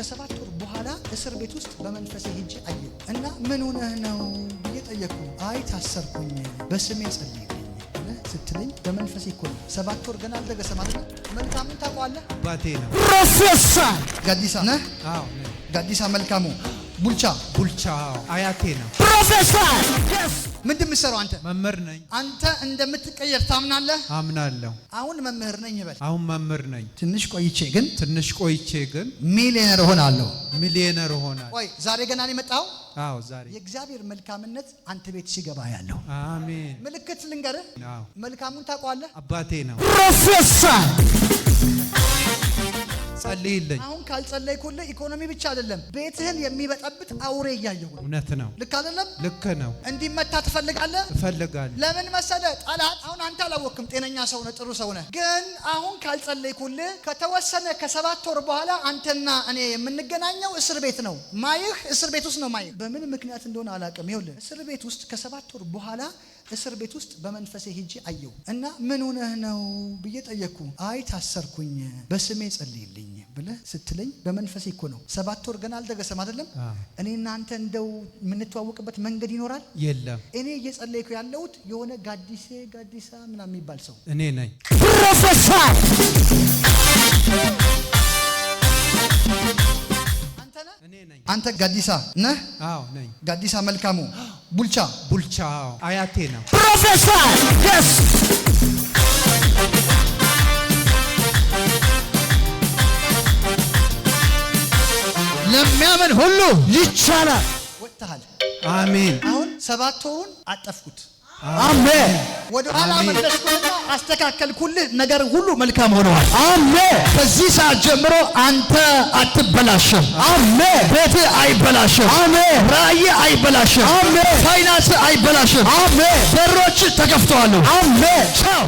ከ7 ወር በኋላ እስር ቤት ውስጥ በመንፈሴ ሄጄ አየሁ እና ምን ሆነህ ነው ብዬ ጠየቅኩ። አይ ታሰርኩኝ በስሜ ጸልይልኝ ስትለኝ በመንፈሴ እኮ ነው። 7 ወር ገና አልደረሰም አይደል? መልካሙን ታውቀዋለህ? አባቴ ነው። ፕሮፌሰር ጋዲሳ ነህ? አዎ ነኝ። ጋዲሳ መልካሙ ቡልቻ አያቴ ነው። ፕሮፌሰር ምንድን የምትሰራው አንተ? መምህር ነኝ። አንተ እንደምትቀየር ታምናለህ? አምናለሁ። አሁን መምህር ነኝ ይበል። አሁን መምህር ነኝ። ትንሽ ቆይቼ ግን ሚሊዮነር እሆናለሁ። ቆይ ዛሬ ገና ነው የመጣው? አዎ ዛሬ የእግዚአብሔር መልካምነት አንተ ቤት ሲገባ ያለው አሜን። ምልክት ልንገርህ። አዎ መልካሙን ታውቀዋለህ? አባቴ ነው። ፕሮፌሰር ጸልይልኝ። አሁን ካልጸለይኩልህ ኢኮኖሚ ብቻ አይደለም ቤትህን የሚበጠብጥ አውሬ እያየሁ ነው። እውነት ነው። ልክ አይደለም? ልክ ነው። እንዲመታ ትፈልጋለህ? እፈልጋለሁ። ለምን መሰለህ? ጠላት አሁን አንተ አላወቅም፣ ጤነኛ ሰው ነህ፣ ጥሩ ሰው ነህ። ግን አሁን ካልጸለይኩልህ ከተወሰነ ከ7 ወር በኋላ አንተና እኔ የምንገናኘው እስር ቤት ነው ማይህ፣ እስር ቤት ውስጥ ነው ማይህ። በምን ምክንያት እንደሆነ አላውቅም። ይኸውልህ እስር ቤት ውስጥ ከ7 ወር በኋላ እስር ቤት ውስጥ በመንፈሴ ሄጄ አየሁ እና ምን ሆነህ ነው ብዬ ጠየቅኩ። አይ ታሰርኩኝ በስሜ ጸልይልኝ ብለህ ስትለኝ በመንፈሴ እኮ ነው። 7 ወር ገና አልደረሰም አይደለም? እኔ እናንተ እንደው የምንተዋወቅበት መንገድ ይኖራል? የለም። እኔ እየጸለይኩ ያለሁት የሆነ ጋዲሳ ምናምን የሚባል ሰው እኔ ነኝ። ፕሮፌሰር አንተ ጋዲሳ ነህ? አዎ ነኝ። ጋዲሳ መልካሙ ቡልቻ አያቴ ነው። ፕሮፌሰር ለሚያምን ሁሉ ይቻላል። ወጥተሃል። አሜን። አሁን 7 ወሩን አጠፍኩት። አሜን። ወደ ኋላ መለስኩና አስተካከልኩልህ። ነገር ሁሉ መልካም ሆነዋል። አሜን። ከዚህ ሰዓት ጀምሮ አንተ አትበላሽም። አሜን። ቤት አይበላሽም። አሜን። ራእይ አይበላሽም። አሜን። ፋይናንስ አይበላሽም። አሜን። በሮች ተከፍተዋል። አሜን። ቻው